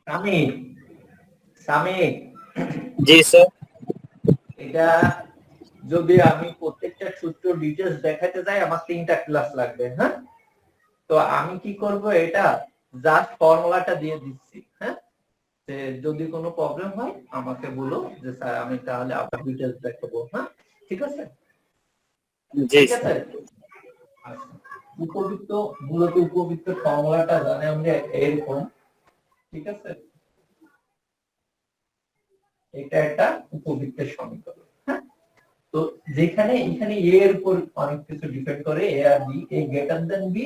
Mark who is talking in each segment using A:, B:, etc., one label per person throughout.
A: সামি সামি
B: জি sir.
A: এটা যদি আমি প্রত্যেকটা সূত্র ডিটেইলস দেখাতে যাই আমার 3টা ক্লাস লাগবে। হ্যাঁ, তো আমি কি করব, এটা জাস্ট ফর্মুলাটা দিয়ে দিচ্ছি। হ্যাঁ, যে যদি কোনো প্রবলেম হয় আমাকে বলো, যে স্যার আমি তাহলে আবার ডিটেইলস দেখাবো। হ্যাঁ, ঠিক আছে।
B: জি
A: ঠিক আছে।
B: স্যার।
A: আচ্ছা, উপবৃত্ত, মূলত উপবৃত্তের ফর্মুলাটা জানি আমরা এরকম। ঠিক আছে, এটা একটা উপবৃত্তের সমীকরণ। হ্যাঁ, তো যেখানে এখানে এ এর উপর অনেক কিছু ডিপেন্ড করে, এ আর B, A greater than B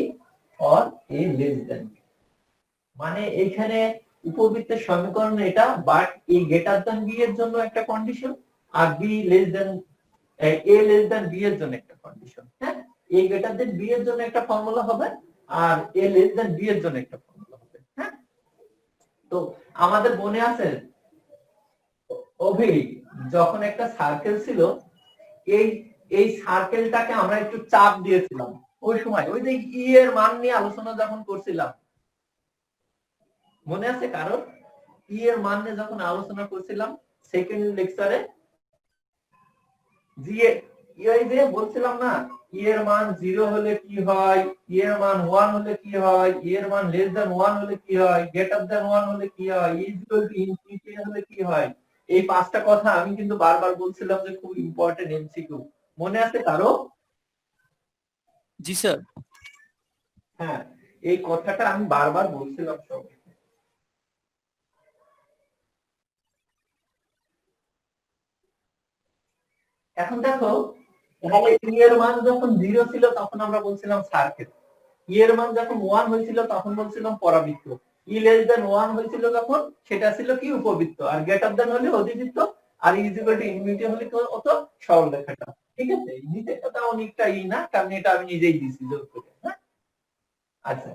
A: or A less than B. মানে এইখানে উপবৃত্তের সমীকরণ এটা, but A greater than B এর জন্য একটা কন্ডিশন, আর B less than A less than B এর জন্য একটা কন্ডিশন। হ্যাঁ, এ গ্রেটার দেন বি এর জন্য একটা ফর্মুলা হবে, আর এ লেস দেন বি এর জন্য একটা ফর্মুলা হবে। হ্যাঁ, তো আমাদের মনে আছে অভি, যখন একটা সার্কেল ছিল, এই এই সার্কেলটাকে আমরা একটু চাপ দিয়েছিলাম ওই সময়, ওই যে ই এর মান নিয়ে আলোচনা যখন করছিলাম, মনে আছে কারণ? ই এর মান নিয়ে যখন আলোচনা করছিলাম সেকেন্ড লেকচারে, জি এই যে বলছিলাম না, ই এর মান 0 হলে কি হয়, ই এর মান 1 হলে কি হয়, ই এর মান লেস দ্যান 1 হলে কি হয়, গ্রেটার দ্যান 1 হলে কি হয়, ইকুয়াল টু ইনফিনিটি হলে কি হয়। এই 5টা কথা আমি কিন্তু বারবার বলছিলাম যে খুব ইম্পর্টেন্ট এমসিকিউ। মনে আছে কারো?
C: জি স্যার।
A: হ্যাঁ, এই কথাটা আমি বারবার বলছিলাম সবাই। এখন দেখো, তাহলে ই এর মান যখন 0 ছিল তখন আমরা বলছিলাম সার্কেল, ই এর মান যখন 1 হয়েছিল তখন বলছিলাম পরাবৃত্ত, ই লেস দেন 1 হয়েছিল তখন সেটা ছিল কি উপবৃত্ত, আর গ্রেটার দেন হলে অধিবৃত্ত, আর ই ইজ ইকুয়াল টু ইনফিনিটি হলে কত সরলরেখাটা। ঠিক আছে, নিচে এটা অনেকটা ই না, কারণ এটা আমি নিজেই দিছি যোগ করে। হ্যাঁ, আচ্ছা,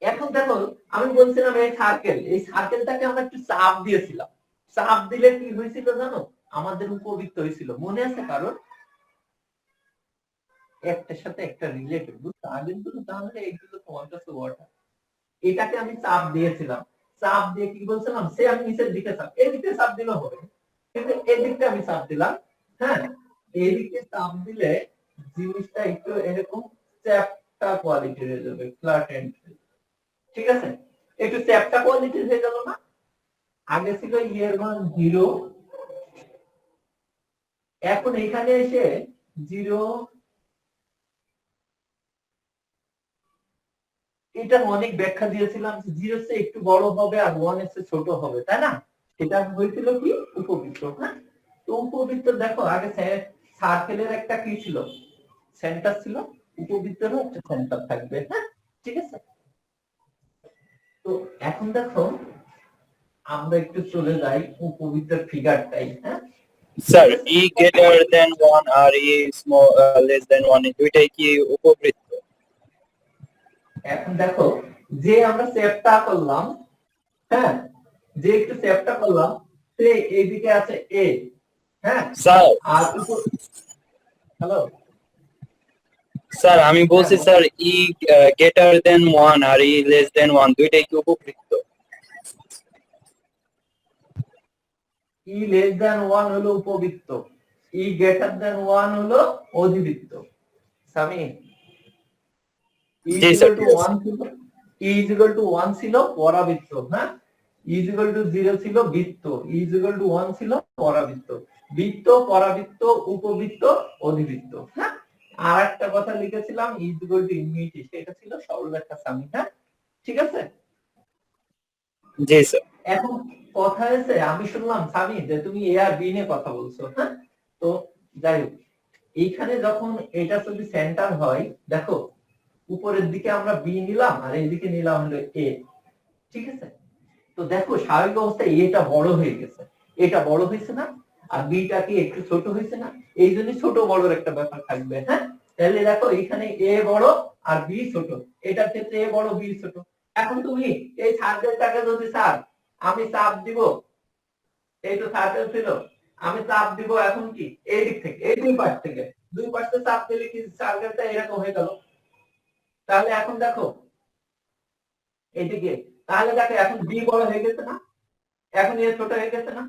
A: এখন দেখো আমি বলছিলাম এই সার্কেলটাকে আমরা একটু চাপ দিয়েছিলাম। চাপ দিলে কি হয়েছিল জানো? আমাদের উপবৃত্ত হয়েছিল, মনে আছে কারণ? একটার সাথে একটা রিলেটেড, বুঝছো? আগের গুলো তাহলে এইগুলো তোমার কাছে ওয়াটা, এটাকে আমি চাপ দিয়েছিলাম। চাপ দিয়ে কি বলছিলাম, সে আমি নিচের দিকে চাপ, এদিকে চাপ দিলে হবে, কিন্তু এদিকটা আমি চাপ দিলাম। হ্যাঁ, এদিকে চাপ দিলে জিনিসটা একটু এরকম চ্যাপ্টা কোয়ালিটির হয়ে যাবে, ফ্ল্যাট এন্ড। ঠিক আছে, একটু চ্যাপ্টা কোয়ালিটির হয়ে গেল না? আগে ছিল ই এর মান 0, এখন এখানে এসে 0, এটা অনেক ব্যাখ্যা দিয়েছিলাম, 0 এর চেয়ে একটু বড় হবে আর 1 এর চেয়ে ছোট হবে, তাই না? এটা হয়েছিল কি উপবৃত্ত। হ্যাঁ, তো উপবৃত্ত দেখো আগে সার্কেলের একটা কি ছিল, সেন্টার ছিল, উপবৃত্তেরও একটা সেন্টার থাকবে। হ্যাঁ, ঠিক আছে। তো এখন দেখো আমরা একটু চলে যাই উপবৃত্তের ফিগারটাই। হ্যাঁ,
B: স্যার, ই গ্রেটার দেন 1 আর ই স্মল লেস দেন 1 দুইটাই কি উপবৃত্ত?
A: এখন দেখো, যে আমরা চ্যাপ্টা করলাম, হ্যাঁ, যে একটু চ্যাপ্টা করলাম, সে এইদিকে আছে এ। হ্যাঁ,
B: স্যার,
A: আর হ্যালো,
B: স্যার আমি
A: হ্যাঁ,
B: বলছি স্যার, ই গ্রেটার দেন 1 আর ই লেস দেন 1 দুইটাই কি উপবৃত্ত?
A: ই লেস দ্যান 1 হলো উপবৃত্ত, ই গ্রেটার দ্যান 1 হলো অধিবৃত্ত। সামি, ই
B: জি
A: ইজ
B: স্যার,
A: ইকুয়াল টু
B: ঠিক আছে।
A: 1 ছিল, ই ইজ ইকুয়াল টু 1 ছিল পরাবৃত্ত। হ্যাঁ, ই ইজ ইকুয়াল টু 0 ছিল বৃত্ত, ই ইজ ইকুয়াল টু 1 ছিল পরাবৃত্ত। বৃত্ত, পরাবৃত্ত, উপবৃত্ত, অধিবৃত্ত। হ্যাঁ, আর একটা কথা লিখেছিলাম ই ইজ ইকুয়াল টু ইনফিনিটি, সেটা ছিল সরলরেখা সামি। হ্যাঁ, ঠিক আছে।
B: জি স্যার।
A: এখন কথা হয়েছে, আমি শুনলাম সামি যে তুমি এ আর বি নিয়ে কথা বলছো। হ্যাঁ, তো যাই হোক, এইখানে যখন এটা যদি সেন্টার হয়, দেখো উপরের দিকে আমরা বি নিলাম আর এইদিকে নিলাম হলো এ। ঠিক আছে, তো দেখো স্বাভাবিক অবস্থায় এটা বড় হয়ে গেছে, এটা বড় হয়েছে না, আর বিটা কি একটু ছোট হয়েছে না? এই জন্য ছোট বড়র একটা ব্যাপার থাকবে। হ্যাঁ, তাহলে দেখো এখানে এ বড় আর বি ছোট, এটার ক্ষেত্রে এ বড় বি ছোট। এখন তুমি এই সার্কেলটাকে যদি স্যার আমি চাপ দিব, এই তো সার্কেল ছিল, আমি চাপ দিব এখন কি এই দিক থেকে, এই দুই পাশ থেকে, দুই পাশে চাপ দিলে কি সার্কেলটা এরকম হয়ে গেল। তাহলে এখন দেখো এইদিকে তাহলে দেখো এখন বি বড় হয়ে গেছে না, এখন এ ছোট হয়ে গেছে না,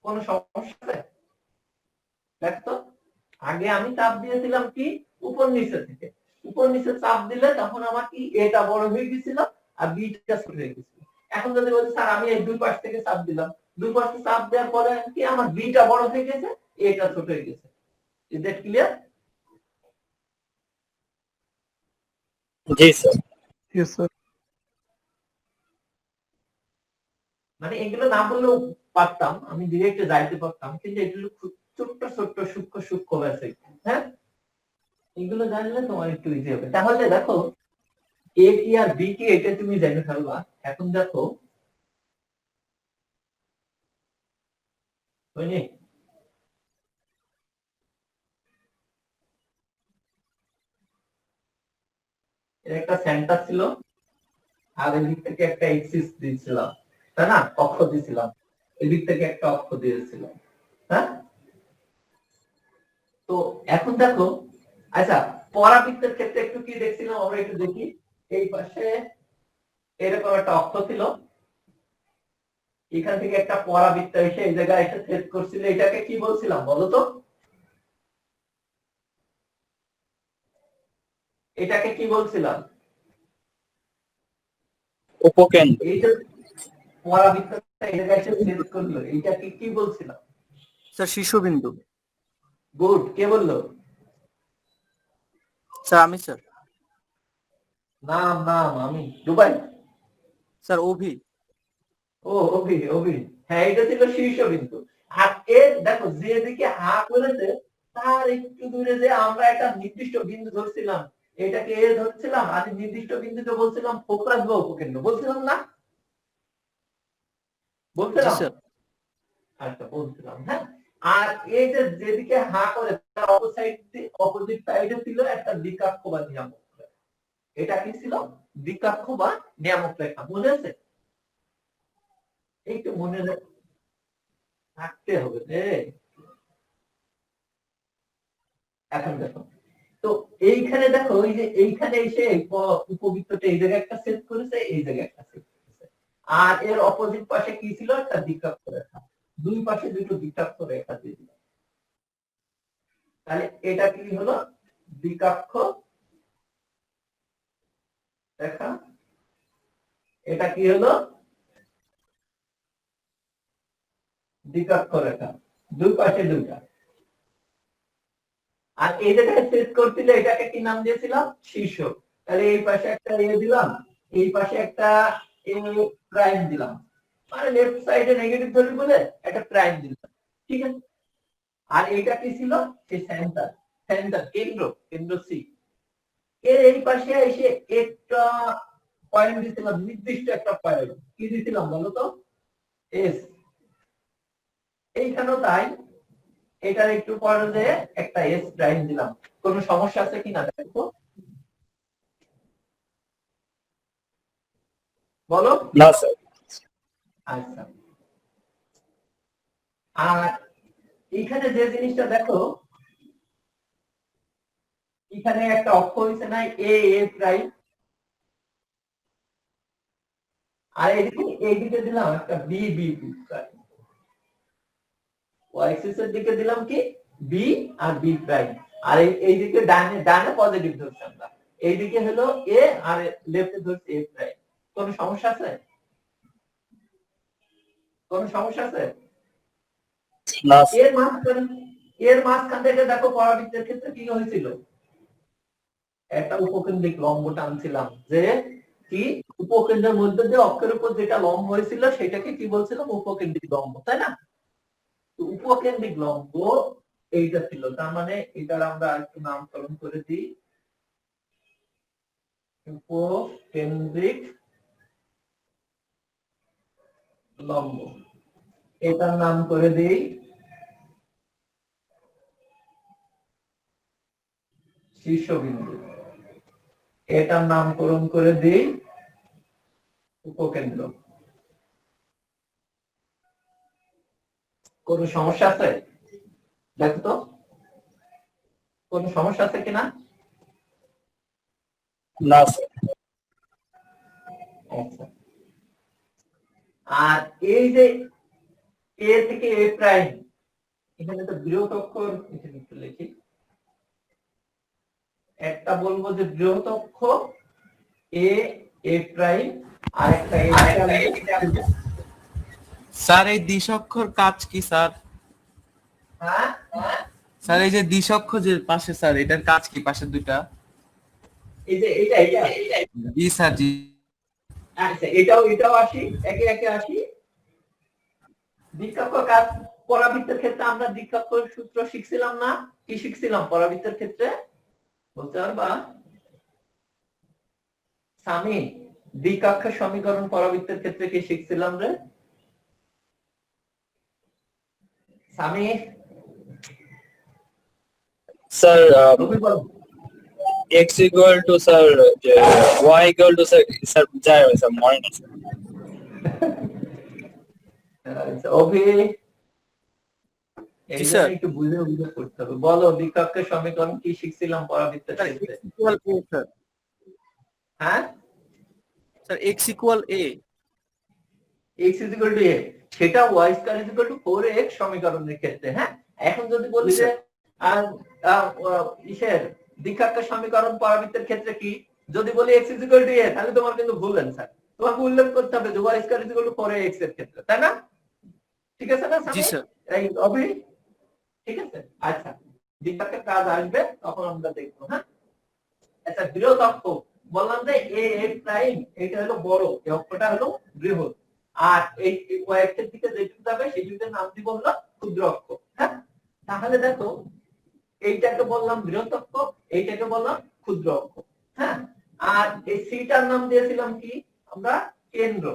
A: কোনো সমস্যা আছে? দেখো আগে আমি চাপ দিয়েছিলাম কি উপর নিচে থেকে, উপর নিচে চাপ দিলে তখন আমার কি এটা বড় হয়ে গেছিল আর বিটা ছোট হয়ে গেছিল। এখন যদি বলি স্যার আমি এই দুই পাশ থেকে চাপ দিলাম, দুই পাশে চাপ দেওয়ার পরে কি আমার বিটা বড় হয়ে গেছে, এটা ছোট হয়ে গেছে। Is that clear?
B: G sir.
D: Yes, sir.
A: মানে এগুলো না বললেও পারতাম, আমি ডিরেক্টে যাইতে পারতাম, কিন্তু এগুলো খুব ছোট্ট ছোট্ট সূক্ষ্ম সূক্ষ্ম আছে। হ্যাঁ, এগুলো জানলে তোমার একটু ইজি হবে। তাহলে দেখো এ কি আর বি কি এটা তুমি জেনে ফেলবা। এখন দেখো বুঝলি, এর একটা সেন্টার ছিল আর এদিক থেকে একটা এক্সিস দিয়েছিলাম, তাই না, অক্ষ দিয়েছিলাম, এদিক থেকে একটা অক্ষ দিয়েছিলাম। হ্যাঁ, তো এখন দেখো, আচ্ছা পরাবৃত্তের ক্ষেত্রে একটু কি দেখছিলাম আমরা, একটু দেখি। এই পাশে এরকম একটা অক্ষ ছিল, এখান থেকে একটা পরাবৃত্ত এসে এই জায়গায় এসে ছেদ করছিল, এটাকে কি বলছিলাম বলো তো? এটাকে কি বলছিলাম?
B: উপকেন্দ্র।
A: এই যে পরাবৃত্তটা এই জায়গায় এসে ছেদ করলো, এটাকে কি বলছিলাম?
C: স্যার শীর্ষবিন্দু।
A: গুড, কে বললো?
C: স্যার আমি স্যার।
A: নাম নাম আমি দুবাই।
C: স্যার অভি।
A: ও অভি, অভি, হ্যাঁ এটা ছিল শীর্ষবিন্দু। আর এর দেখো যেদিকে হা করেছে তার একটু দূরে যে আমরা একটা নির্দিষ্ট বিন্দু ধরছিলাম, এটাকে এ ধরছিলাম, আর নির্দিষ্ট বিন্দুকে বলছিলাম ফোকাস বা উপকেন্দ্র, বলছিলাম না?
C: জি
A: বলছিলাম?
C: স্যার।
A: আচ্ছা বলছিলাম, হ্যাঁ। আর এই যে যেদিকে হা করে তার অপোজিট সাইডে ছিল একটা দ্বিকাক্ষ বা নিয়ামক রেখা। এটা কি ছিল? দ্বিকাক্ষ বা নিয়ামক রেখা, মনে আছে? একটু মনে রাখতে হবে রে। এখন দেখো, তো এইখানে দেখো ওই যে এইখানে এসে উপবৃত্তটা এই জায়গায় একটা সেট করেছে, এই জায়গায় একটা সেট করেছে, আর এর অপোজিট পাশে কি ছিল? একটা দ্বিকাক্ষ রেখা, দুই পাশে দুটো দ্বিকাক্ষ রেখা দিয়ে দিল। তাহলে এটা কি হলো? দ্বিকাক্ষ রেখা। এটা কি হলো? দ্বিকাক্ষ রেখা, দুই পাশে দুইটা। আর এই জায়গায় সেট করছিল, এটাকে কি নাম দিয়েছিলাম? শীর্ষ। তাহলে এই পাশে একটা এ দিলাম, এই পাশে একটা এ প্রাইম দিলাম, মানে লেফট সাইডে নেগেটিভ ধরি বলে একটা প্রাইম দিলাম, ঠিক আছে। আর এটা কি ছিল? সেই সেন্টার, সেন্টার কেন্দ্র, কেন্দ্র সি। এর এই পাশে এসে একটা পয়েন্ট দিছিলাম, নির্দিষ্ট একটা পয়েন্ট, কি দিছিলাম বলো তো? এস। এইখানেও তাই, এটার একটু পরে যে একটা এস প্রাইম দিলাম। কোনো সমস্যা আছে কিনা দেখো, বলো।
B: না স্যার।
A: আচ্ছা, আর এইখানে যে জিনিসটা দেখো, এখানে একটা অক্ষ হয়েছে না, এ এ প্রাইম, আর এইদিকে দিলাম একটা B B prime, Y axis এর দিকে দিলাম কি বি আর বি প্রাইম, আর এইদিকে ডানে ডানে পজিটিভ ধরছি আমরা, এইদিকে হলো এ আর লেফটে ধরছি এ প্রাইম। কোন সমস্যা আছে? কোন সমস্যা আছে?
B: না স্যার।
A: এর মাঝখান থেকে দেখো পরাবৃত্তের ক্ষেত্রে কি হয়েছিল? একটা উপকেন্দ্রিক লম্ব টানছিলাম, যে কি উপকেন্দ্রের মধ্যে দিয়ে অক্ষের উপর যেটা লম্ব হয়েছিল সেটাকে কি বলছিলাম? উপকেন্দ্রিক লম্ব, তাই না? তো উপকেন্দ্রিক লম্ব এইটা ছিল, তার মানে এটার আমরা একটু নামকরণ করে দিই উপকেন্দ্রিক লম্ব, এটার নাম করে দিই শীর্ষবিন্দু, এটার নামকরণ করে দিই উপকেন্দ্র। কোন সমস্যা আছে? দেখো তো কোন সমস্যা আছে কিনা।
B: না স্যার।
A: আচ্ছা, আর এই যে এ থেকে এ প্রাইম, এখানে তো বৃহৎ অক্ষর, এখানে একটু লিখি, একটা বলবো যে বৃহৎ অক্ষর এ, এ প্রাইম, আর একটা
D: স্যার এই দ্বিসক্ষর কাজ কি স্যার?
A: হ্যাঁ
D: স্যার এই যে দ্বিসক্ষ যে পাশে স্যার এটার কাজ কি পাশে দুইটা?
A: এই যে এটা
D: জি স্যার জি।
A: আচ্ছা, এটাও আসি, একে একে আসি। দ্বিকক্ষর কাজ পরাবৃত্তের ক্ষেত্রে আমরা দ্বিকক্ষর সূত্র শিখছিলাম না? কি শিখছিলাম পরাবৃত্তের ক্ষেত্রে বলতে পারবা সামি? দ্বিকক্ষের সমীকরণ পরাবৃত্তের ক্ষেত্রে কি শিখছিলাম রে Sami?
B: Sir,
A: Rabi ball.
B: x equal to sir, y equal to sir, যাই হোক স্যার মনে নেই স্যার।
A: আচ্ছা, অভি
C: জি স্যার।
A: একটু বুঝে বুঝে করতে হবে। বলো দ্বিকক্ষের সমীকরণ কি শিখছিলাম পরাবৃত্তের
C: স্যার
A: ক্ষেত্রে?
C: x equal a sir.
A: হ্যাঁ,
C: sir x equal a।
A: x is equal to a, সেটা y square is equal to 4x সমীকরণের ক্ষেত্রে। হ্যাঁ, এখন যদি বলি যে ইসের দ্বিকক্ষের সমীকরণ পরাবৃত্তের ক্ষেত্রে কি, যদি বলি x is equal to a, তাহলে তোমার কিন্তু ভুল অ্যান্সার। তোমাকে উল্লেখ করতে হবে যে y square is equal to 4x এর ক্ষেত্রে, তাই না? ঠিক আছে না
C: জি
A: সামি?
C: স্যার।
A: এই অভি, ঠিক আছে। আচ্ছা, দ্বিকক্ষের কাজ আসবে তখন আমরা দেখবো। হ্যাঁ, আচ্ছা, বৃহৎ অক্ষ বললাম যে এ এ প্রাইম, এটা হলো বড়, এই অক্ষটা হলো বৃহৎ, আর এই কয়েকটার দিকে যেটুকু যাবে সেটুকুর নাম দিব হলো ক্ষুদ্র অক্ষ। হ্যাঁ, তাহলে দেখো এইটাকে বললাম বৃহৎ অক্ষ, এইটাকে বললাম ক্ষুদ্র অক্ষ। হ্যাঁ, আর এই সিটার নাম দিয়েছিলাম কি আমরা? কেন্দ্র।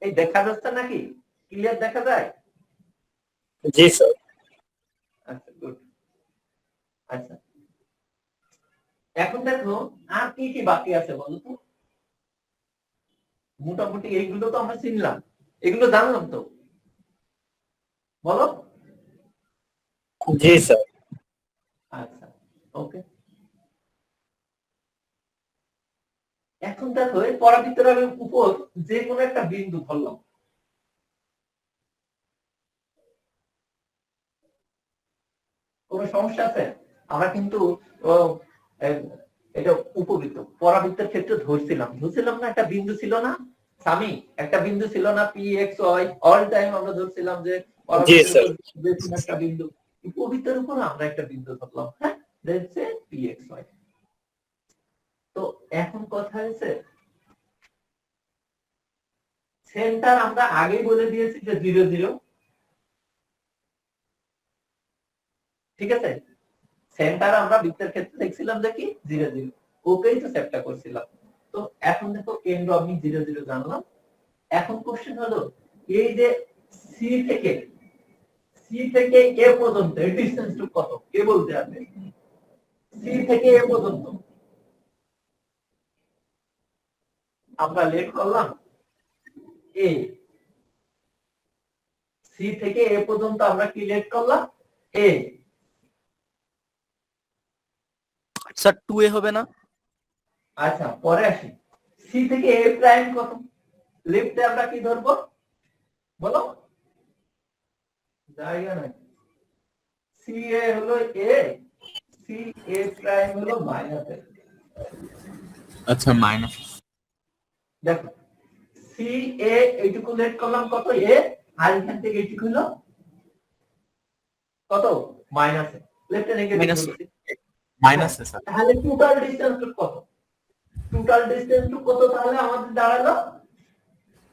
A: এই দেখা যাচ্ছে নাকি? ক্লিয়ার দেখা যায়?
B: জি স্যার।
A: আচ্ছা, গুড। আচ্ছা, এখন দেখো আর কি কি বাকি আছে বলো তো? মোটামুটি এইগুলো তো আমরা চিনলাম, এগুলো জানলাম তো, বলো।
B: জি স্যার।
A: আচ্ছা, ওকে। এখন দেখো এই পরাবৃত্তের উপর যে কোনো একটা বিন্দু ধরলাম, কোনো সমস্যা আছে? আমরা কিন্তু ও, এটা উপবৃত্ত পরাবৃত্তের ক্ষেত্রে ধরছিলাম না? একটা বিন্দু ছিল না স্বামী? একটা বিন্দু ছিল না P X Y? All time আমরা ধরছিলাম যে পরাবৃত্তের
B: স্যার।
A: উপর যে কোনো একটা বিন্দু, উপবৃত্তের উপর আমরা একটা বিন্দু ধরলাম। হ্যাঁ, দেখছে পি এক্স ওয়াই। তো এখন কথা হয়েছে সেন্টার আমরা আগে বলে দিয়েছি যে 0 0, ঠিক আছে? সেন্টার আমরা বৃত্তের ক্ষেত্রে দেখছিলাম যে কি 0 0, ওকেই তো সেটটা করছিলাম। তো এখন দেখো কেন্দ্র আমি 0 0 জানলাম। এখন কোশ্চেন হলো এই যে সি থেকে এ পর্যন্ত এর ডিসটেন্স টু কত? কে বলতে পারবে? সি থেকে এ পর্যন্ত আমরা লেট করলাম এ, সি থেকে এ পর্যন্ত আমরা কি লেট করলাম? এ।
C: স্যার 2a হবে না?
A: আচ্ছা, পরে আসি। সি থেকে এ প্রাইম কত? লেফটে আমরা কি ধরবো বলো? জায়গা নাই। সি এ হলো এ, সি এ প্রাইম হলো মাইনাস এ।
D: আচ্ছা মাইনাস।
A: দেখো সি এ এইটুকু লেট করলাম কত? এ, আর এখান থেকে এইটুকু হলো কত? মাইনাস এ। লেফটে নেগেটিভ
C: মাইনাস
A: ধরছি।
D: Minus sir.
A: তাহলে টোটাল ডিসটেন্স কত? টোটাল ডিসটেন্স কত তাহলে আমাদের দাঁড়ালো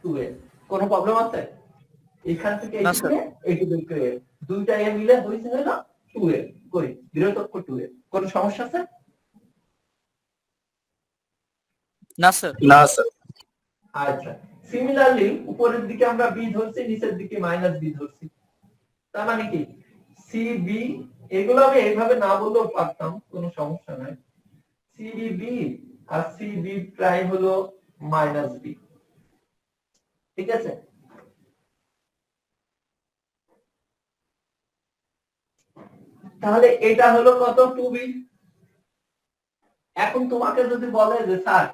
A: 2a। কোনো প্রবলেম আছে? এখান থেকে
C: না
A: এইটুকু
C: স্যার।
A: এইটুকু দুইটা এ মিলে হইছে হলো 2a, কই বৃহৎ অক্ষ 2a। কোনো সমস্যা আছে?
C: না স্যার।
B: না স্যার।
A: আচ্ছা, সিমিলারলি উপরের দিকে আমরা বি ধরছি, নিচের দিকে মাইনাস বি ধরছি। তার মানে কি সি বি, এগুলো আমি এইভাবে না বললেও পারতাম, কোনো সমস্যা নাই। সি বি আর সি বি প্রাইম হলো মাইনাস বি, ঠিক আছে? তাহলে এটা হলো কত? 2b। এখন তোমাকে যদি বলে যে স্যার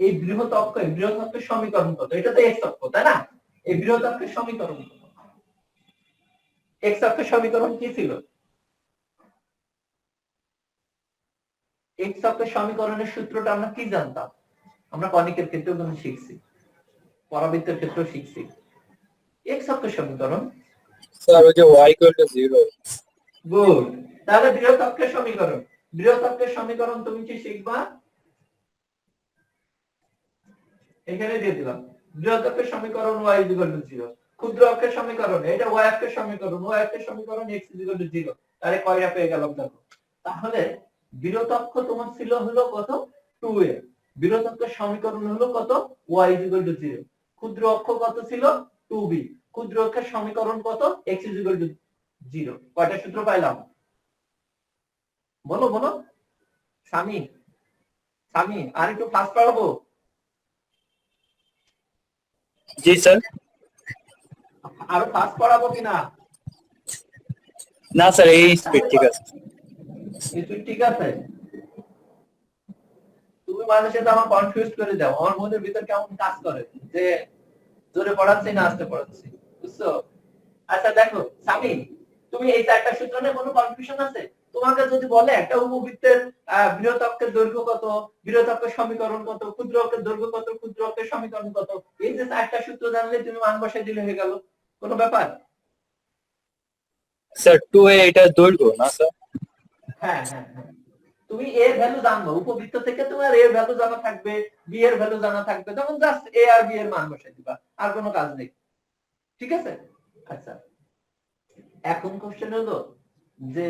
A: এই বৃহৎ অক্ষের সমীকরণ কত? এটা তো এক্স অক্ষ, তাই না? এই বৃহৎ অক্ষের সমীকরণ কত? এক্স অক্ষের সমীকরণ কি ছিল? এক্স অক্ষের সমীকরণের সূত্রটা আমরা কি জানতাম? আমরা কনিকের ক্ষেত্রেও কিন্তু শিখছি, পরাবৃত্তের ক্ষেত্রেও শিখছি। এক্স অক্ষের সমীকরণ
B: স্যার ওই যে y equal to 0
A: গুড। তাহলে বৃহৎ অক্ষের সমীকরণ তুমি কি শিখবা? এখানে দিয়ে দিলাম বৃহৎ অক্ষের সমীকরণ y = 0, ক্ষুদ্র অক্ষের সমীকরণ এটা y অক্ষের সমীকরণ x = 0। তাহলে কয়টা পেয়ে গেলাম দেখো। তাহলে বৃহৎ অক্ষ তোমার ছিল হলো কত? 2a। বৃহৎ অক্ষের সমীকরণ হলো কত? y = 0। ক্ষুদ্র অক্ষ কত ছিল? 2b। ক্ষুদ্র অক্ষের সমীকরণ কত? x = 0। কয়টা সূত্র পাইলাম? বলো বলো সামি, আর একটু ফাস্ট পড়াবো?
B: জি স্যার।
A: আরো ফাস্ট পড়াবো কিনা?
B: না স্যার এই স্পিড ঠিক আছে।
A: কিছু ঠিক আছে? তুমি মানুষের সাথে আমার কনফিউজ করে দাও, আমার মনের ভিতর কেমন কাজ করে যে জোরে পড়াচ্ছি না আস্তে পড়াচ্ছি, বুঝছো? আচ্ছা দেখো সামি, তুমি এই চারটা সূত্র নিয়ে কোনো কনফিউশন আছে? তোমাকে যদি বলে একটা উপবৃত্তের বৃহৎ অক্ষের দৈর্ঘ্য কত, বৃহৎ অক্ষের সমীকরণ কত, ক্ষুদ্র অক্ষের দৈর্ঘ্য কত, ক্ষুদ্র অক্ষের সমীকরণ কত, এই যে চারটা সূত্র জানলে তুমি মান বসাই দিলে হয়ে গেল, কোনো ব্যাপার?
B: স্যার 2a এটা দৈর্ঘ্য না স্যার?
A: হ্যাঁ হ্যাঁ হ্যাঁ, তুমি এ এর ভ্যালু জানবা, উপবৃত্ত থেকে তোমার এ এর ভ্যালু জানা থাকবে, বি এর ভ্যালু জানা থাকবে, তখন জাস্ট এ আর বি এর মান বসাই দিবা, আর কোনো কাজ নেই। ঠিক আছে? আচ্ছা এখন কোশ্চেন হলো যে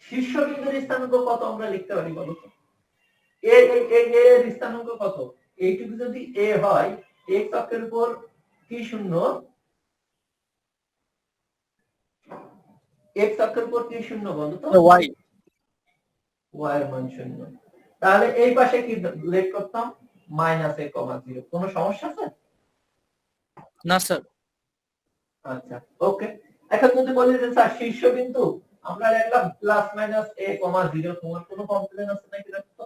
A: শীর্ষবিন্দুর স্থানাঙ্ক কত আমরা লিখতে পারি বলো তো? এ এর স্থানাঙ্ক কত? এইটুকু যদি এ হয়, এক্স অক্ষের উপর কি শূন্য, এক্স অক্ষের উপর কি শূন্য বলো তো?
C: ওয়াই।
A: ওয়াই এর মান শূন্য। তাহলে এই পাশে কি লেখ করতাম? -a,0। কোনো সমস্যা আছে?
C: না স্যার।
A: আচ্ছা ওকে। এখন যদি বলি যে স্যার শীর্ষবিন্দু আমরা লিখলাম +-a,0, তোমার কোনো কমপ্লেইন আছে নাকি? রাখতো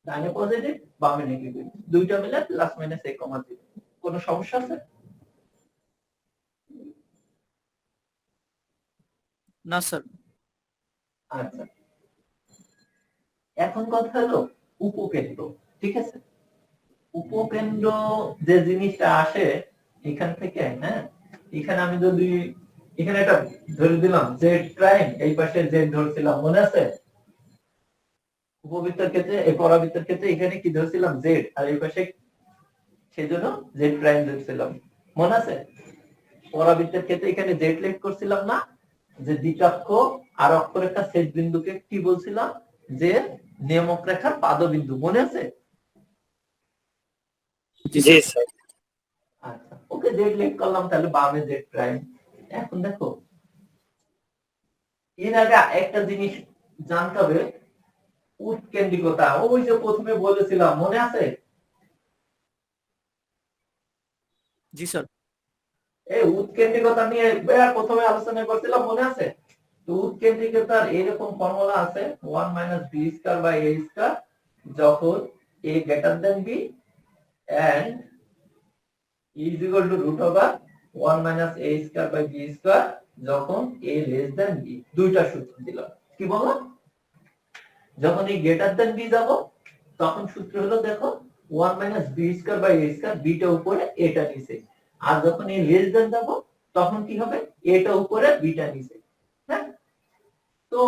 A: ডানে পজিটিভ বামে নেগেটিভ, দুইটা মিলে +-a,0, কোনো সমস্যা আছে?
C: না স্যার।
A: আচ্ছা এখন কথা হলো উপকেন্দ্র, ঠিক আছে? উপকেন্দ্র যে জিনিসটা আসে এখান থেকে, হ্যাঁ, এখানে আমি যদি এখানে একটা ধরে দিলাম z', এই পাশে z ধরছিলাম, মনে আছে? উপবৃত্তের ক্ষেত্রে এই পরাবৃত্তের ক্ষেত্রে এখানে কি ধরছিলাম? z, আর এই পাশে সেজন্য z' ধরছিলাম, মনে আছে? পরাবৃত্তের ক্ষেত্রে এখানে z লেখ করছিলাম না, যে দ্বিতীয়াক্ষ আর অক্ষরেখা ছেদ বিন্দুকে কি বলছিলাম? যে নিয়মক রেখার পাদবিন্দু, মনে আছে?
B: জি স্যার।
A: আচ্ছা ওকে, জেড লেখ করলাম, তাহলে বামে z'। এখন দেখো এর আগে একটা জিনিস জানতে হবে, উৎকেন্দ্রিকতা। ওই যে প্রথমে বলেছিলাম, মনে আছে?
C: জি স্যার।
A: এই উৎকেন্দ্রিকতা নিয়ে প্রথমে আলোচনা করছিলাম, মনে আছে? তো উৎকেন্দ্রিকতার এরকম ফর্মুলা আছে 1 - b²/a², যখন a > b and e = √1 - a²/b², যখন a < b। দুইটা সূত্র দিলাম, কি বললাম? যখন এই গ্রেটার বি যাব তখন সূত্র হলো দেখো 1 - b²/a², বিটা উপরে এটা নিচে, আর যখন এই লেস দেন যাব তখন কি হবে? এটা উপরে বিটা নিচে। হ্যাঁ, তো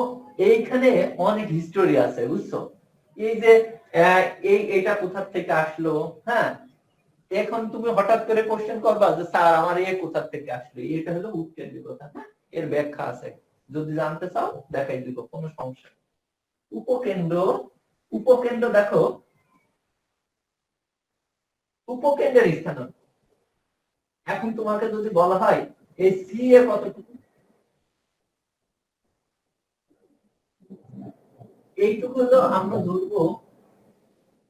A: এইখানে অনেক হিস্টোরি আছে, বুঝছো? এই যে এটা কোথা থেকে আসলো, হ্যাঁ, এখন তুমি হঠাৎ করে কোশ্চেন করবা যে স্যার আমার এ কোথা থেকে আসলো, এটা হলো উৎকেন্দ্রিকতা। হ্যাঁ, এর ব্যাখ্যা আছে, যদি জানতে চাও দেখাই দিব, কোনো সমস্যা নেই। উপকেন্দ্র দেখো, উপকেন্দ্রের স্থানাঙ্ক। এখন তোমাকে যদি বলা হয় এই সি এ কতটুকু, এইটুকু হলো আমরা ধরবো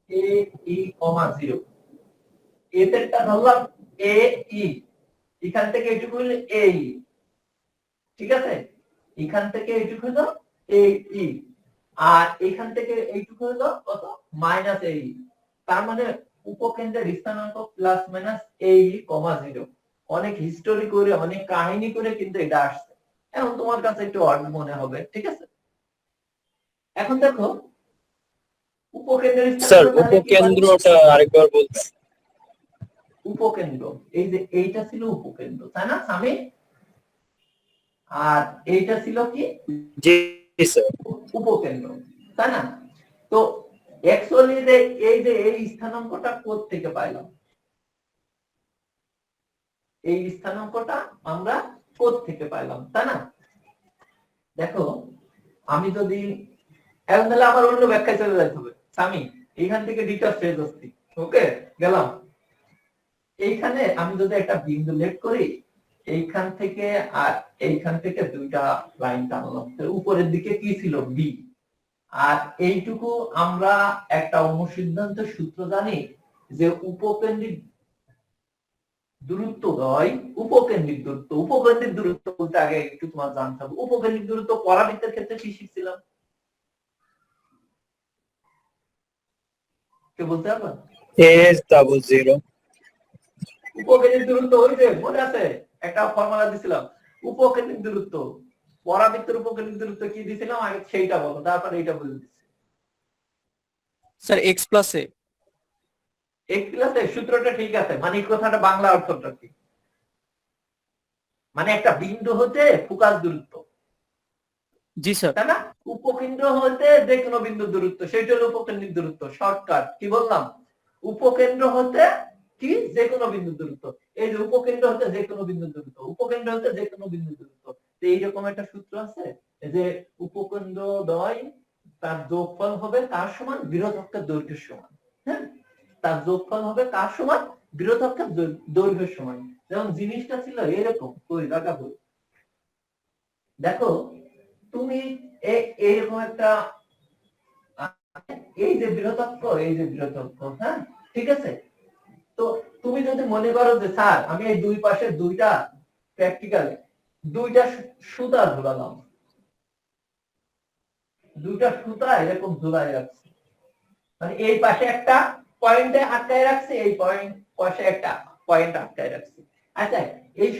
A: a e, 0। এদেরটা ধরলাম a e, এখান থেকে এইটুকু হলো a e, ঠিক আছে? এখান থেকে এইটুকু হলো a e, আর এখান থেকে এইটুকু হলো কত মাইনাস এই, তার মানে উপকেন্দ্রের স্থানাঙ্ক প্লাস মাইনাস এই কমা 0। অনেক হিস্টোরি করে অনেক কাহিনী করে কিন্তু এটা আসছে। এখন তোমার কাছে একটু অড মনে হবে, ঠিক আছে। এখন দেখো উপকেন্দ্রের
B: স্যার
A: স্থানাঙ্ক তাহলে কি পাচ্ছি?
B: উপকেন্দ্রটা আরেকবার বলতে।
A: উপকেন্দ্র এই যে এইটা ছিল উপকেন্দ্র, তাই না স্বামী? আর এইটা ছিল কি
B: জি স্যার।
A: উপকেন্দ্র, তাই না? তো অ্যাকচুয়ালি এই স্থানাঙ্কটা কোথা থেকে পাইলাম? এই স্থানাঙ্কটা আমরা কোথা থেকে পাইলাম, তাই না? দেখো আমি যদি এখন তাহলে আমার অন্য ব্যাখ্যায় চলে যেতে হবে। স্বামী এইখান থেকে ডিটা ফেজ আসছি, ওকে গেলাম। এইখানে আমি যদি একটা বিন্দু লেট করি, এইখান থেকে আর এইখান থেকে দুইটা লাইন টানলাম, উপরের দিকে কি ছিল বি। আর এইটুকু আমরা একটা অনুসিদ্ধান্ত সূত্র জানি যে উপকেন্দ্রিক দূরত্ব হয় উপকেন্দ্রিক দূরত্ব। উপকেন্দ্রিক দূরত্ব বলতে আগে একটু তোমার জানতে হবে উপকেন্দ্রিক দূরত্ব পরাবৃত্তের ক্ষেত্রে কি শিখছিলাম, কে বলতে পারবা?
B: A=0।
A: উপকেন্দ্রিক দূরত্ব ওই যে মনে আছে একটা ফর্মুলা দিছিলাম, উপকেন্দ্রিক দূরত্ব পরাবৃত্তের উপকেন্দ্রিক দূরত্ব কি দিছিলাম আগে সেইটা বলো, তারপর এইটা বলে দিচ্ছি।
C: Sir x plus a।
A: এক ক্লাসে সূত্রটা ঠিক আছে, মানে এই কথাটা বাংলা অর্থটা কি, মানে একটা বিন্দু হতে ফোকাস দূরত্ব,
C: জি স্যার।
A: তাই না? উপকেন্দ্র হতে যে কোনো বিন্দুর দূরত্ব সেটা হলো উপকেন্দ্রিক দূরত্ব। শর্টকাট কি বললাম, উপকেন্দ্র হতে কি যে কোনো বিন্দুর দূরত্ব। এই যে উপকেন্দ্র হতে যে কোনো বিন্দুর দূরত্ব, উপকেন্দ্র হতে যে কোনো বিন্দুর দূরত্ব। তো এইরকম একটা সূত্র আছে যে উপকেন্দ্র দ্বয় তার যোগফল হবে তার সমান বৃহৎ দৈর্ঘ্যের সমান। হ্যাঁ, তার যোগফল হবে কার সমান, বৃহৎ দৈর্ঘ্যের সমান। যেমন জিনিসটা ছিল এরকম, কই রাখা কই, দেখো তুমি এইরকম একটা এই যে বৃহৎ, এই যে বৃহৎ, হ্যাঁ ঠিক আছে। তো তুমি যদি মনে করো যে স্যার আমি এই দুই পাশে দুইটা প্র্যাকটিক্যালে দুইটা সুতা ঝুলালাম, দুইটা সুতা এরকম ঝুলাই রাখছি, মানে এই পাশে একটা পয়েন্টে আটকায় রাখছি, এই পয়েন্ট পাশে একটা পয়েন্ট আটকায় রাখছি। আচ্ছা এই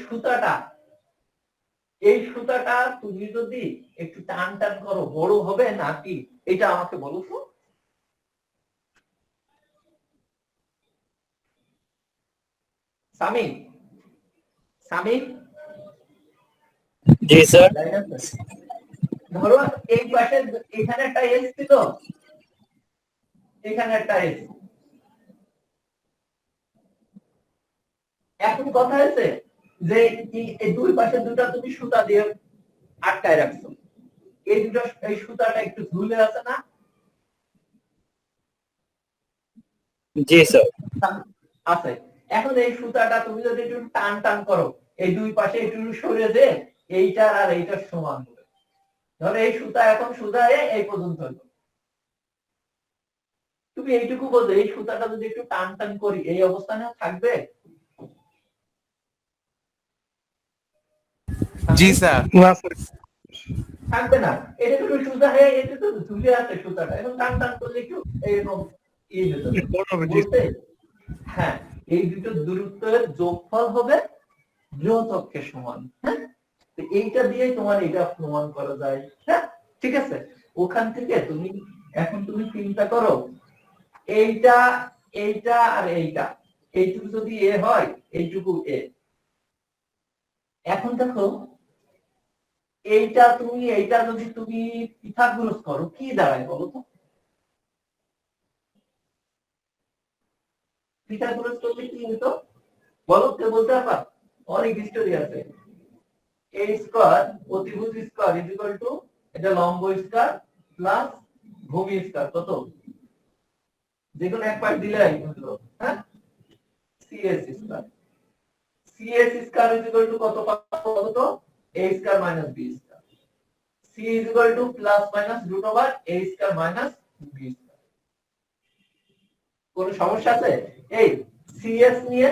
A: সুতাটা তুমি যদি একটু টান টান করো বড় হবে নাকি, এটা আমাকে বলো তো। সামি সামি
B: জি স্যার।
A: ধরো এই পাশে এখানে একটা এস ছিল, এখানে একটা এস। এখন কথা হচ্ছে যে এই দুই পাশে দুটা তুমি সুতা দিয়ে আটকায় রাখছো, এই দুটো এই সুতাটা একটু ঝুলে আছে না?
B: জি স্যার।
A: আছে। এখন এই সুতাটা তুমি যদি একটু টান টান করো, এই দুই পাশে একটু সরে যে এইটার আর এইটার সমান হবে। ধরো এই সুতা এখন সুতা এই পর্যন্ত হলো, তুমি এইটুকু বলছো এই সুতাটা যদি একটু টান টান করি এই অবস্থানে থাকবে?
D: জি স্যার।
A: থাকবে না। এটা তো সুতা হয়ে এটা তো ঝুলে আছে সুতাটা, এখন টান টান করলে একটু এরকম বলতে। হ্যাঁ, এই দুটো দূরত্বের যোগফল হবে বৃহৎ সমান। হ্যাঁ, এইটা দিয়ে তোমার এটা প্রমাণ করা যায়। হ্যাঁ ঠিক আছে। ওখান থেকে তুমি এখন তুমি চিন্তা করো এইটা এইটা আর এইটা, এইটুকু যদি এ হয় এইটুকু এ। এখন দেখো এইটা যদি তুমি পিথাগোরাস করো কি দাঁড়ায় বলো তো? পিথাগোরাস করলে কি হতো বলো, কে বলতে পারবা? অনেক হিস্টোরি আছে। a স্কয়ার অতিভুজ স্কয়ার ইজ ইকুয়াল টু এটা লম্ব স্কয়ার প্লাস ভূমি স্কয়ার কত, যেকোনো এক পাশ দিলে হলো। হ্যাঁ, cs square, cs square is equal to কত পাবো তো, a square minus b square, c is equal to plus minus root over a square minus b square. কোন সমস্যা আছে? এই cs নিয়ে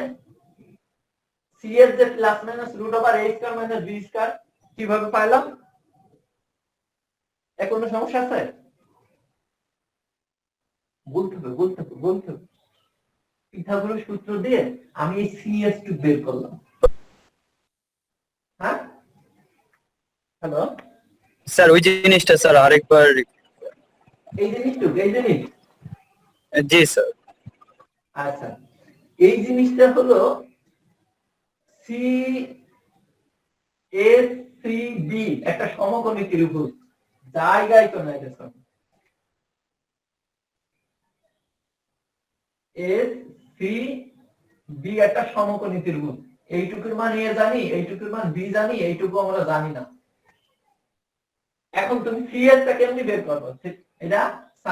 A: cs যে plus minus root over a square minus b square কিভাবে পাইলাম? এর কোনো সমস্যা আছে? বলতে হবে পিথাগোরাস সূত্র দিয়ে আমি এই CS2 বের করলাম। হ্যাঁ, হ্যালো,
B: স্যার ওই জিনিসটা স্যার আরেকবার।
A: এই জিনিস
B: জি স্যার।
A: আচ্ছা, এই জিনিসটা হলো CSCD একটা সমকোণী ত্রিভুজ, জায়গায় তো নাই দেখুন। SCD একটা সমকোণী ত্রিভুজ, এইটুকুর মান এ জানি, এইটুকুর মান বি জানি, এইটুকু আমরা জানি না। এখন তুমি CS টা কেমনি বের করবে? এটা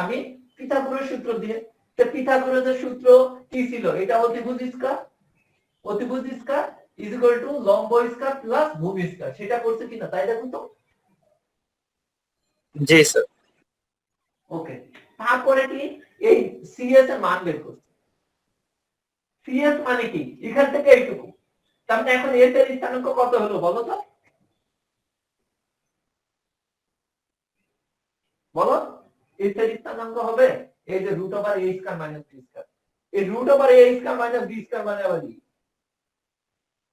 A: আমি পিথাগোরাস সূত্র দিয়ে। তো পিথাগোরাসের সূত্র কি ছিল? এটা অতিভুজ স্কয়ার ইজ ইকুয়াল টু লম্ব স্কয়ার প্লাস ভূমি স্কয়ার। সেটা করছে কিনা তাই দেখুন তো।
B: জি স্যার।
A: ওকে, তারপরে কি এই CS এর মান বের করছে। CS মানে কি? এখান থেকে এইটুকু। তার মানে এখন S এর স্থানাঙ্ক কত হলো বলো তো? বলো, S এর স্থানাঙ্ক হবে এই যে root over a square minus b square. এই root over a square minus b square মানে আবার কি?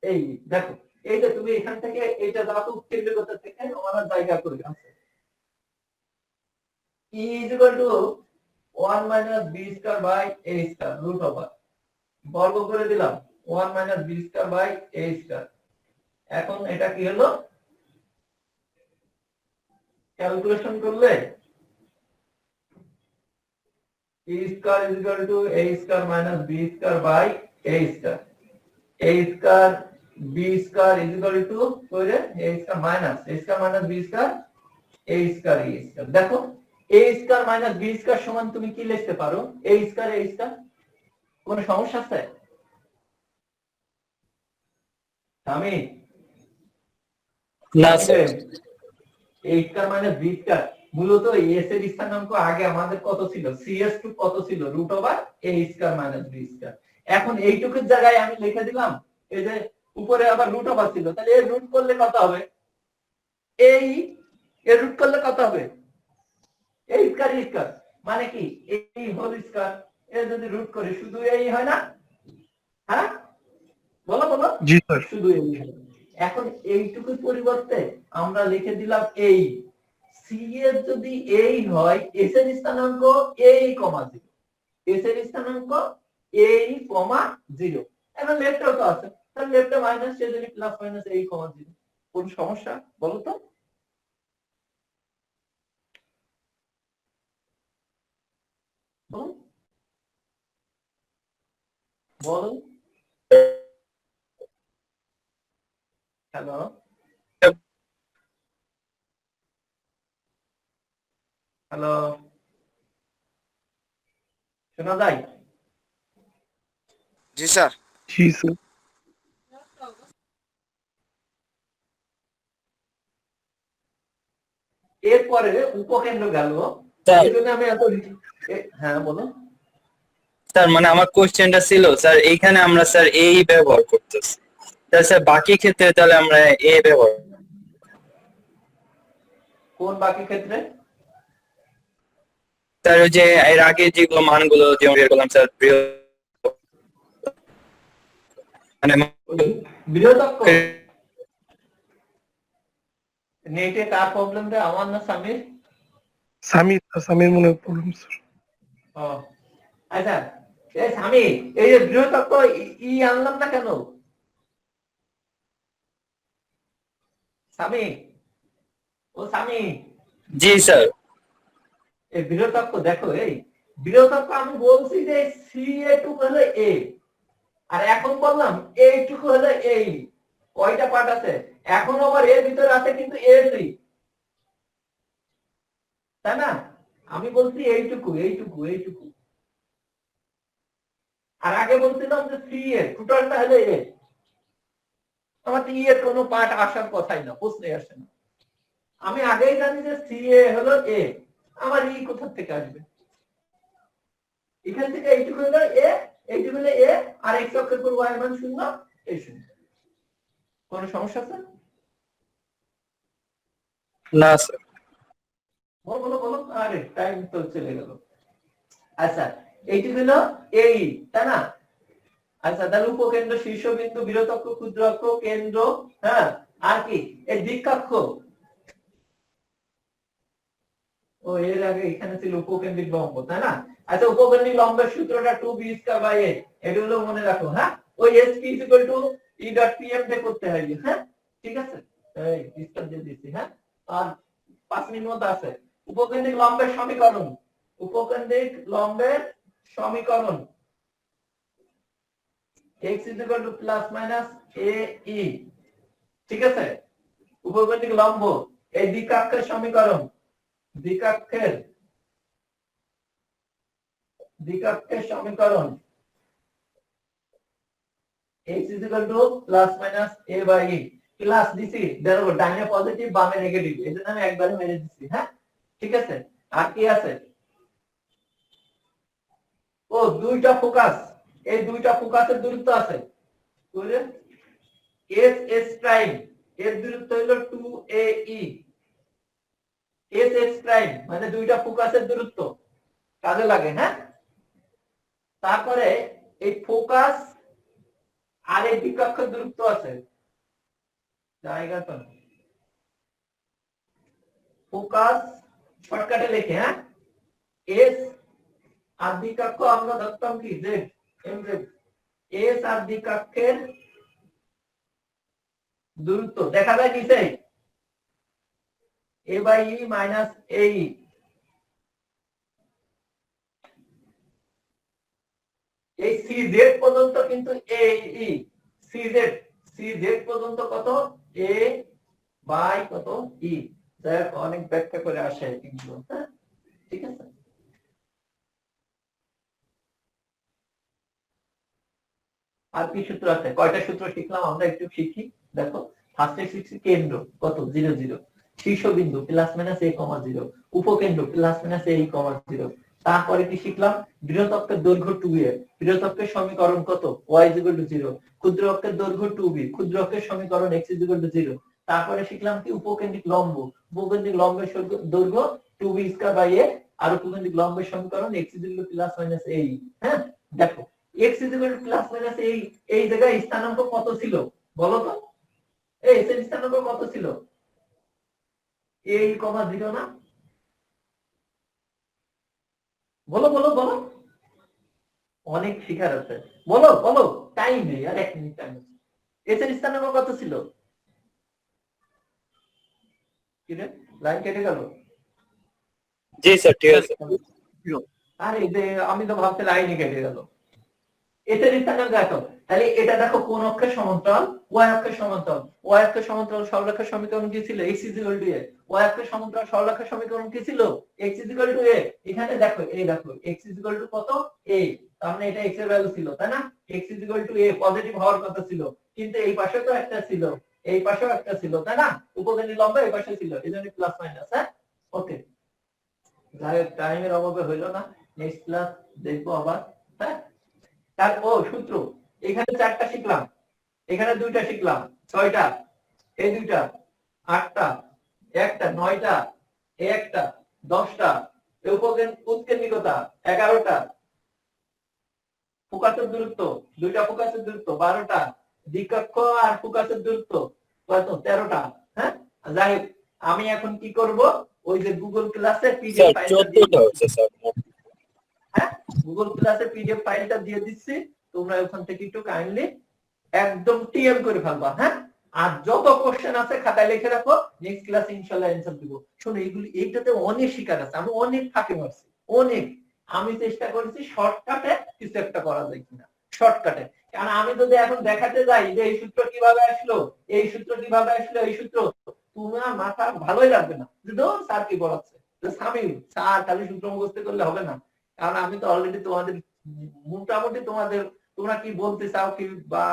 A: এই দেখো, এই যে তুমি এখান থেকে এটা দাও তো উৎকেন্দ্রিকতা থেকে আমার জায়গা করে আছে। E is equal to 1 minus b square by a square root over বর্গ করে দিলাম 1 minus b square by a square। এখন এটা কি হলো? ক্যালকুলেশন করলে e square is equal to a square minus b square by a square। a square b square is equal to করে a square minus b square a square e square। দেখো a square minus b square সমান তুমি কি লিখতে পারো? a square কোন সমস্যা আছে? আমি
B: না sir.
A: a square minus b square মূলত s এর স্থানাঙ্ক আগে আমাদের কত ছিল? CS2 কত ছিল? Root over a square minus b square। এখন এইটুকুর জায়গায় আমি লিখে দিলাম এই যে উপরে আবার রুট ওভার ছিল, তাহলে এর রুট করলে কত হবে? এই এর রুট করলে কত হবে? এই স্কয়ার মানে কি? এই হোল স্কয়ার এর যদি রুট করি শুধু এই হয় না? হ্যাঁ, বলো
E: জি স্যার।
A: শুধু এই। এখন এইটুকুর পরিবর্তে আমরা লিখে দিলাম এই CS যদি এই হয়, S এর স্থানাঙ্ক এই কমা 0, S এর স্থানাঙ্ক এই কমা 0। এখন লেফটেও তো আছে, তাহলে লেফটে মাইনাস সেজন্য প্লাস মাইনাস এই কমা 0। কোন সমস্যা বলো তো? বল, হ্যালো, হ্যালো, শোনা যায়?
F: জি স্যার।
E: জি স্যার।
A: এরপরে উপকেন্দ্র গেল,
B: স্যার।
A: এই জন্য আমি এত হ্যাঁ বলো।
B: স্যার মানে আমার কোশ্চেনটা ছিল স্যার এইখানে আমরা স্যার এই ব্যবহার করতেছি, তাহলে স্যার বাকি ক্ষেত্রে তাহলে আমরা এ ব্যবহার।
A: কোন বাকি ক্ষেত্রে?
B: স্যার ওই যে এর আগে যেগুলো মানগুলো যেমন বের করলাম স্যার মানে
A: বৃহত্তক নেটে কার প্রবলেম রে? আমার না সামির?
E: সামির মনে প্রবলেম স্যার।
A: ও আচ্ছা, এই সামির এই যে বৃহত্তক ই আনলাম না কেন? সামির, ও সামির।
B: জি স্যার।
A: এই বৃহত্তক দেখো, এই বৃহত্তক আমি বলছি যে CA2 হলো A, আর এখন বললাম এইটুকু হলো এই। কয়টা পার্ট আছে? এখন আবার এর ভিতরে আছে কিন্তু A3, তাই না? আমি বলছি এইটুকু। আর আগে বলছিলাম যে CA টোটালটা হলো A। আমার তো এর কোনো পার্ট আসার কথাই না, প্রশ্নে আসে না। আমি আগেই জানি যে CA হলো A, আমার ই কোথা থেকে আসবে? এখান থেকে এইটুকু হলো A, এইটুকু হলো A, আর x অক্ষের উপর y মান 0, এই 0। কোন সমস্যা আছে?
B: না স্যার।
A: বলো, আরে টাইম তো চলে গেল। আচ্ছা এইটি হলো এই, তাই না? আচ্ছা তাহলে উপকেন্দ্র, শীর্ষবিন্দু, বৃহৎ অক্ষ, ক্ষুদ্র অক্ষ, কেন্দ্র, হ্যাঁ, আর কি এই দিক্কাক্ষ। ও এর আগে এখানে ছিল উপকেন্দ্রিক লম্ব, তাই না? আচ্ছা উপকেন্দ্রিক লম্বের সূত্রটা 2b²/a, এটা হলো মনে রাখো, হ্যাঁ? ওই sp E.pm দিয়ে করতে হয়, হ্যাঁ, ঠিক আছে? এই ডিসকাস দিয়ে দিচ্ছি, হ্যাঁ। আর 5 মিনিট মতো আছে। উপকেন্দ্রিক লম্বের সমীকরণ, উপকেন্দ্রিক লম্বের সমীকরণ x ±ae, ঠিক আছে? উপকেন্দ্রিক লম্ব এই দ্বিকাক্ষের সমীকরণ, দ্বিকাক্ষের সমীকরণ x ±a/e। ক্লাস দিছি, দেখো ডাইনে পজিটিভ বামে নেগেটিভ, এজন্য আমি একবারে মেরে দিচ্ছি, হ্যাঁ, ঠিক আছে? আর কি আছে? ও দুইটা ফোকাস, এই দুইটা ফোকাসের দূরত্ব আছে, বুঝলে? s প্রাইম এর দূরত্ব হলো 2ae, s প্রাইম মানে দুইটা ফোকাসের দূরত্ব কাজে লাগে, হ্যাঁ। তারপরে এই ফোকাস আর এই দ্বিকক্ষের দূরত্ব আছে, জায়গা তো ফোকাস শর্টকাটে লিখে, হ্যাঁ, এস আর দ্বিকক্ষ আমরা ধরতাম কি জেড, এমজেড। এস আর দ্বিকক্ষের দূরত্ব দেখা যায় কিসে? a/e - ae। এই cz পর্যন্ত কিন্তু ae, cz পর্যন্ত কত? a বাই কত e। দেখ অনেক ব্যাখ্যা করে আসে এগুলো, হ্যাঁ, ঠিক আছে? আর কি সূত্র আছে? কয়টা সূত্র শিখলাম আমরা, একটু শিখি। দেখো ফার্স্টে শিখছি কেন্দ্র কত 0 0, শীর্ষবিন্দু ±a,0, উপকেন্দ্র ±a,0। তারপরে কি শিখলাম? বৃহৎ অক্ষের দৈর্ঘ্য 2a, বৃহৎ অক্ষের সমীকরণ কত? y 0। ক্ষুদ্র অক্ষের দৈর্ঘ্য 2b, ক্ষুদ্র অক্ষের সমীকরণ x 0। তারপরে শিখলাম কি? উপকেন্দ্রিক লম্ব, উপকেন্দ্রিক লম্বের দৈর্ঘ্য 2b²/a, আর উপকেন্দ্রিক লম্বের সমীকরণ x ±a। হ্যাঁ, দেখো x ± এই জায়গায় স্থানাঙ্ক কত ছিল বলো তো? এই এর স্থানাঙ্ক কত ছিল? a, 0 না? বলো বলো বলো, অনেক শিখার আছে, বলো বলো, টাইম নেই, আর 1 মিনিট টাইম আছে। এর স্থানাঙ্ক কত ছিল? কি রে, লাইন কেটে গেল?
B: জি স্যার, ঠিক আছে।
A: আরে আমি তো ভাবছি লাইনই কেটে গেল। এটার স্থানাঙ্ক দেখো, তাহলে এটা দেখো কোন অক্ষের সমান্তরাল? y অক্ষের সমান্তরাল। y অক্ষের সমান্তরাল সরলরেখার সমীকরণ কি ছিল? x a। y অক্ষের সমান্তরাল সরলরেখার সমীকরণ কি ছিল? x a। এখানে দেখো, এই দেখো x কত? a, তার মানে এটা x এর ভ্যালু ছিল, তাই না? x a পজিটিভ হওয়ার কথা ছিল, কিন্তু এই পাশে তো একটা ছিল, এই পাশেও একটা ছিল, তাই না? উপকেন্দ্রিক লম্ব এই পাশে ছিল, এজন্য প্লাস মাইনাস, হ্যাঁ, ওকে। যাই হোক, টাইমের অভাবে হইলো না, নেক্সট ক্লাস দেখবো আবার, হ্যাঁ। তার সূত্র এখানে 4টা শিখলাম, এখানে 2টা শিখলাম, 6টা, এই 2টা, 8টা, একটা, 9টা, এই একটা, 10টা, উৎকেন্দ্রিকতা 11টা, ফোকাসের দূরত্ব, 2টা ফোকাসের দূরত্ব 12টা, দ্বিকক্ষ আর ফোকাসের দূরত্ব কত? 13টা, হ্যাঁ। যাই হোক, আমি এখন কি করব? ওই যে গুগল ক্লাসে পিডিএফ
B: স্যার
A: ফাইলটা
B: 14টা হচ্ছে স্যার।
A: হ্যাঁ, গুগল ক্লাসে পিডিএফ ফাইলটা দিয়ে দিচ্ছি, তোমরা ওখান থেকে একটু কাইন্ডলি একদম টিএম করে ফেলবা, হ্যাঁ। আর যত কোশ্চেন আছে খাতায় লিখে রাখো, নেক্সট ক্লাসে ইনশাআল্লাহ অ্যানসার দিব। শোনো এইগুলি, এইটাতে অনেক শিকার আছে, আমি অনেক ফাঁকি মারছি, অনেক। আমি চেষ্টা করেছি শর্টকাটে কিছু একটা করা যায় কিনা, শর্টকাটে। কারণ আমি যদি এখন দেখাতে যাই যে এই সূত্র কিভাবে আসলো, এই সূত্র কিভাবে আসলো, এই সূত্র, তোমার মাথা ভালোই লাগবে না, স্যার কি বলাচ্ছে, সামিল স্যার খালি সূত্র মুখস্থ করলে হবে না। কারণ আমি তো অলরেডি তোমাদের মোটামুটি তোমরা কি বলতে চাও কি বা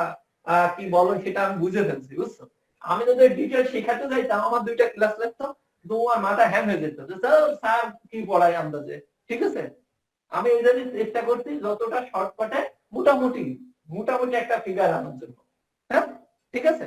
A: কি বলো সেটা আমি বুঝে ফেলছি, বুঝছো? আমি যদি ডিটেইল শেখাতে যাইতাম, আমার 2টা ক্লাস লাগতো, তোমার মাথা হ্যাং হয়ে যেত যে স্যার কি পড়ায় আন্দাজে, ঠিক আছে? আমি এই জন্য চেষ্টা করছি যতটা শর্টকাটে মোটামুটি একটা ফিগার আনার জন্য, হ্যাঁ, ঠিক আছে?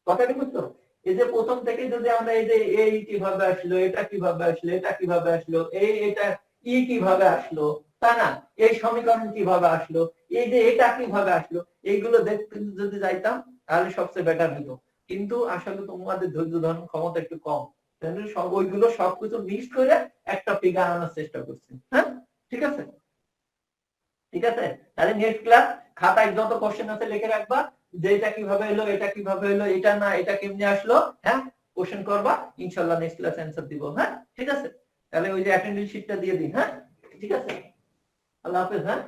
A: কথাটা বুঝছো? এই যে প্রথম থেকে যদি আমরা এই যে এই কিভাবে আসলো, এটা কিভাবে আসলো, এটা কিভাবে আসলো, এটা ই কিভাবে আসলো, তাই না? এই সমীকরণ কিভাবে আসলো, এই যে এটা কিভাবে আসলো, এইগুলো দেখতে যদি যাইতাম তাহলে সবচেয়ে বেটার হতো। কিন্তু আসলে তোমাদের ধৈর্য ধারণ ক্ষমতা একটু কম, সব ওইগুলো সবকিছু মিক্স করে একটা ফিগার আনার চেষ্টা করছি। হ্যাঁ, ঠিক আছে, ঠিক আছে। তাহলে নেক্সট ক্লাস খাতায় যত কোশ্চেন আছে লিখে রাখবা, যে এটা কিভাবে এলো, এটা কিভাবে এলো, এটা না এটা কেমনে আসলো, হ্যাঁ কোশ্চেন করবা, ইনশাআল্লাহ নেক্সট ক্লাস অ্যানসার দিব। হ্যাঁ, ঠিক আছে। তাহলে ওই যে অ্যাটেন্ডেন্স শিটটা দিয়ে দিন। হ্যাঁ, ঠিক আছে। আল্লাহ হাফেজ। হ্যাঁ।